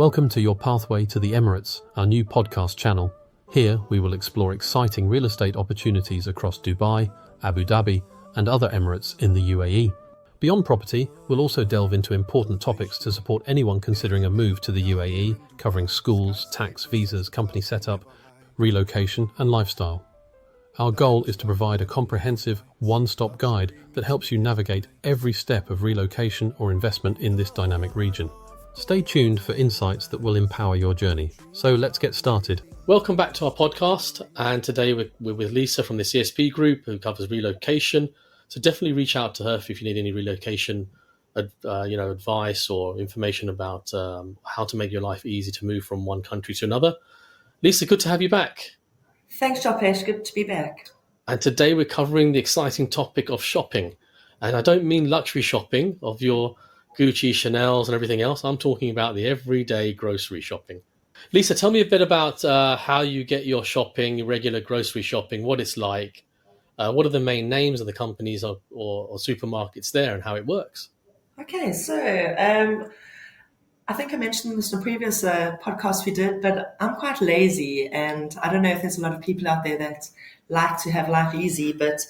Welcome to Your Pathway to the Emirates, our new podcast channel. Here we will explore exciting real estate opportunities across Dubai, Abu Dhabi, and other Emirates in the UAE. Beyond property, we'll also delve into important topics to support anyone considering a move to the UAE, covering schools, tax, visas, company setup, relocation, and lifestyle. Our goal is to provide a comprehensive, one-stop guide that helps you navigate every step of relocation or investment in this dynamic region. Stay tuned for insights that will empower your journey. So let's get started. Welcome back to our podcast, and today we're with Lisa from the CSP Group, who covers relocation. So definitely reach out to her if you need any relocation advice or information about how to make your life easy to move from one country to another. Lisa, good to have you back. Thanks, Jopesh. Good to be back. And today we're covering the exciting topic of shopping. And I don't mean luxury shopping of your Gucci, Chanel's and everything else. I'm talking about the everyday grocery shopping. Lisa, tell me a bit about how you get your shopping, your regular grocery shopping, what it's like. What are the main names of the companies or supermarkets there and how it works? Okay, so I think I mentioned this in a previous podcast we did, but I'm quite lazy, and I don't know if there's a lot of people out there that like to have life easy, but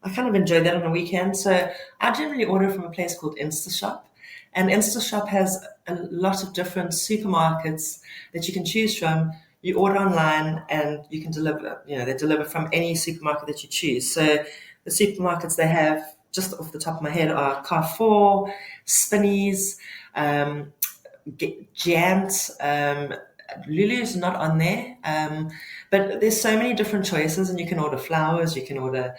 I kind of enjoy that on the weekend. So I generally order from a place called InstaShop, and InstaShop has a lot of different supermarkets that you can choose from. You order online and you can deliver, they deliver from any supermarket that you choose. So the supermarkets they have, just off the top of my head, are Carrefour, Spinneys, Giant, Lulu's not on there, but there's so many different choices, and you can order flowers, you can order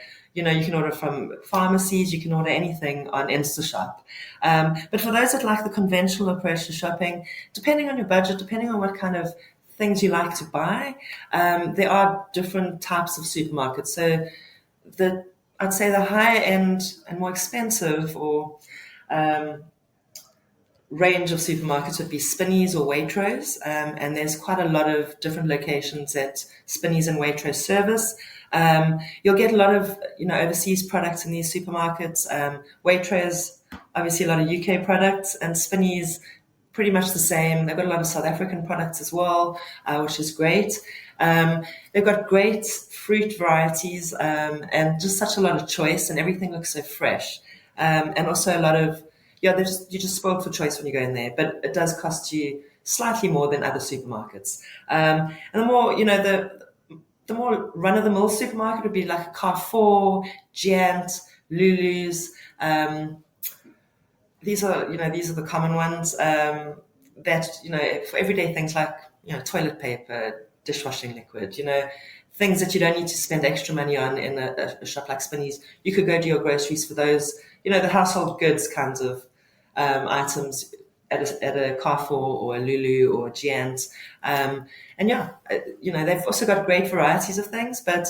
from pharmacies, you can order anything on InstaShop. But for those that like the conventional approach to shopping, depending on your budget, depending on what kind of things you like to buy, there are different types of supermarkets. So I'd say the higher end and more expensive or range of supermarkets would be Spinneys or Waitrose, and there's quite a lot of different locations that Spinneys and Waitrose service. You'll get a lot of overseas products in these supermarkets. Waitrose, obviously a lot of UK products, and Spinneys pretty much the same. They've got a lot of South African products as well, which is great. They've got great fruit varieties and just such a lot of choice, and everything looks so fresh. And also a lot of you're just spoiled for choice when you go in there, but it does cost you slightly more than other supermarkets. And the more, the more run-of-the-mill supermarket would be like a Carrefour, Giant, Lulu's. These are the common ones that, for everyday things like, toilet paper, dishwashing liquid, things that you don't need to spend extra money on in a shop like Spinneys. You could go to your groceries for those, the household goods kinds of items at a Carrefour or a Lulu or a Giant. They've also got great varieties of things, but,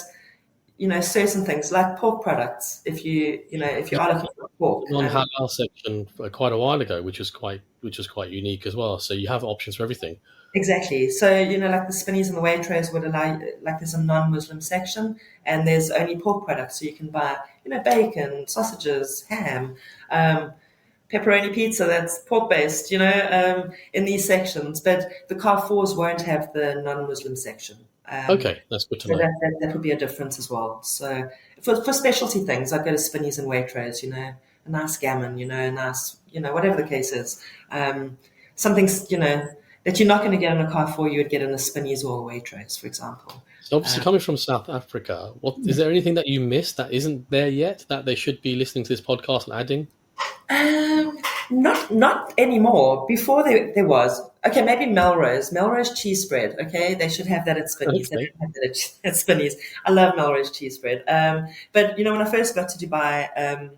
certain things like pork products, if you are looking for pork. Non-halal section quite a while ago, which was quite unique as well. So you have options for everything. Exactly. So, like the Spinneys and the Waitrose would allow, like there's a non-Muslim section and there's only pork products. So you can buy, bacon, sausages, ham, pepperoni pizza that's pork-based, in these sections. But the Carrefours won't have the non-Muslim section. Okay, that's good to know. That would be a difference as well. So for specialty things, I'd go to Spinneys and Waitrose, a nice gammon, a nice, whatever the case is. Something, that you're not going to get in a Carrefour, you would get in a Spinneys or a Waitrose, for example. So obviously coming from South Africa, is there anything that you missed that isn't there yet that they should be listening to this podcast and adding? Not anymore. Before there was. Okay, maybe Melrose cheese spread. Okay, they should have that at Spinneys. Okay. They don't have that at Spinneys. I love Melrose cheese spread. But when I first got to Dubai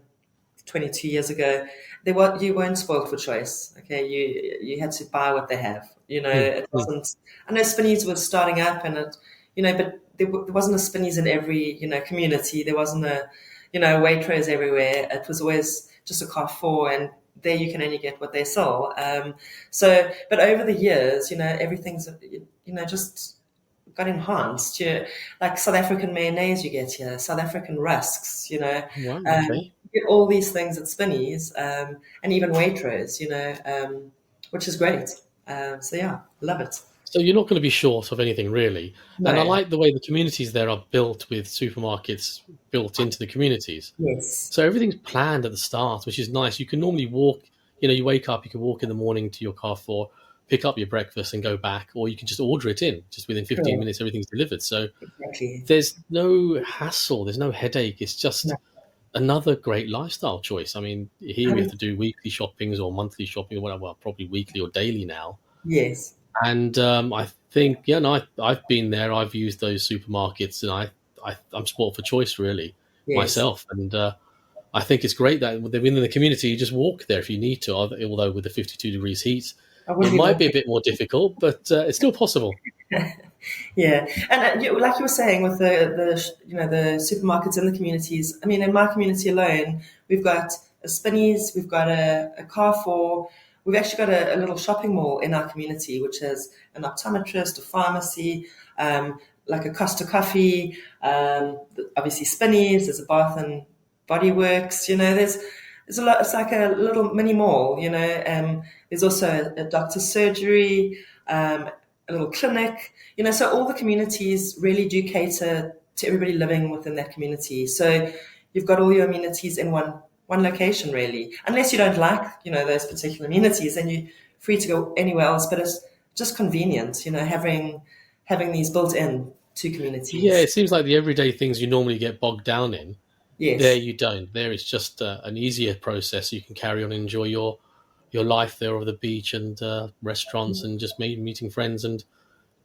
22 years ago, you weren't spoiled for choice. Okay, you had to buy what they have. It wasn't. I know Spinneys was starting up, and but there wasn't a Spinneys in every community. There wasn't a Waitrose everywhere. It was always just a Carrefour, and there you can only get what they sell. But over the years, everything's just got enhanced. Like South African mayonnaise, you get here, South African rusks. Wow, okay. You get all these things at Spinneys, and even Waitrose, which is great. So yeah, love it. So you're not going to be short of anything really. No. And I like the way the communities there are built with supermarkets built into the communities. Yes. So everything's planned at the start, which is nice. You can normally walk, you wake up, you can walk in the morning to your Carrefour, pick up your breakfast and go back, or you can just order it in. Just within 15 minutes, everything's delivered. So Exactly. there's no hassle, there's no headache. It's just another great lifestyle choice. I mean, here we have to do weekly shoppings or monthly shopping or whatever, well, probably weekly or daily now. Yes. And I think, I've been there. I've used those supermarkets, and I'm spoiled for choice, really, myself. And I think it's great that within the community, you just walk there if you need to. Although with the 52 degrees heat, it might be a bit more difficult, but it's still possible. Yeah, and like you were saying with the supermarkets in the communities. I mean, in my community alone, we've got a Spinneys, we've got a Carrefour. We've actually got a little shopping mall in our community, which has an optometrist, a pharmacy, like a Costa Coffee, obviously Spinneys, there's a Bath and Body Works, there's a lot, it's like a little mini mall, there's also a doctor's surgery, a little clinic, so all the communities really do cater to everybody living within that community. So you've got all your amenities in one location, really, unless you don't like, those particular amenities, then you're free to go anywhere else. But it's just convenient, having these built in to communities. Yeah, it seems like the everyday things you normally get bogged down in. Yes. There you don't. There it's just an easier process. You can carry on and enjoy your life there over the beach and restaurants and just meeting friends and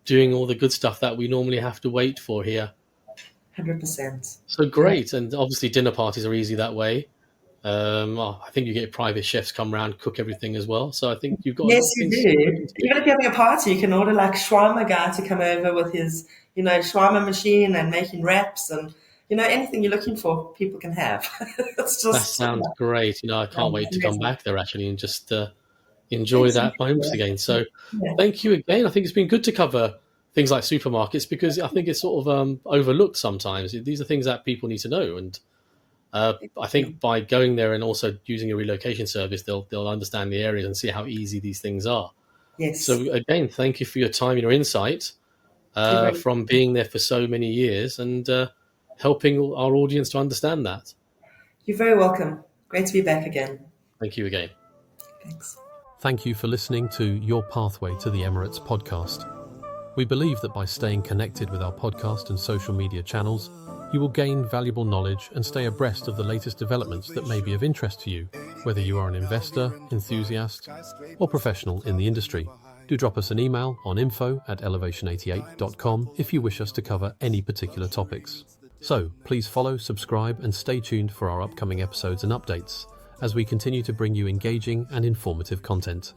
doing all the good stuff that we normally have to wait for here. 100%. So great. And obviously dinner parties are easy that way. I think you get private chefs come around, cook everything as well. So I think you've got... Yes, you do. Even if you're having a party, you can order like shawarma guy to come over with his, shawarma machine and making wraps and, anything you're looking for, people can have. That sounds great. I can't wait to come back there actually and just enjoy that moment again. So thank you again. I think it's been good to cover things like supermarkets because I think it's sort of overlooked sometimes. These are things that people need to know. And I think by going there and also using a relocation service, they'll understand the areas and see how easy these things are. Yes. So again, thank you for your time and your insight from being there for so many years and helping our audience to understand that. You're very welcome. Great to be back again. Thank you again. Thanks. Thank you for listening to Your Pathway to the Emirates podcast. We believe that by staying connected with our podcast and social media channels, you will gain valuable knowledge and stay abreast of the latest developments that may be of interest to you, whether you are an investor, enthusiast, or professional in the industry. Do drop us an email on info@elevation88.com if you wish us to cover any particular topics. So please follow, subscribe, and stay tuned for our upcoming episodes and updates as we continue to bring you engaging and informative content.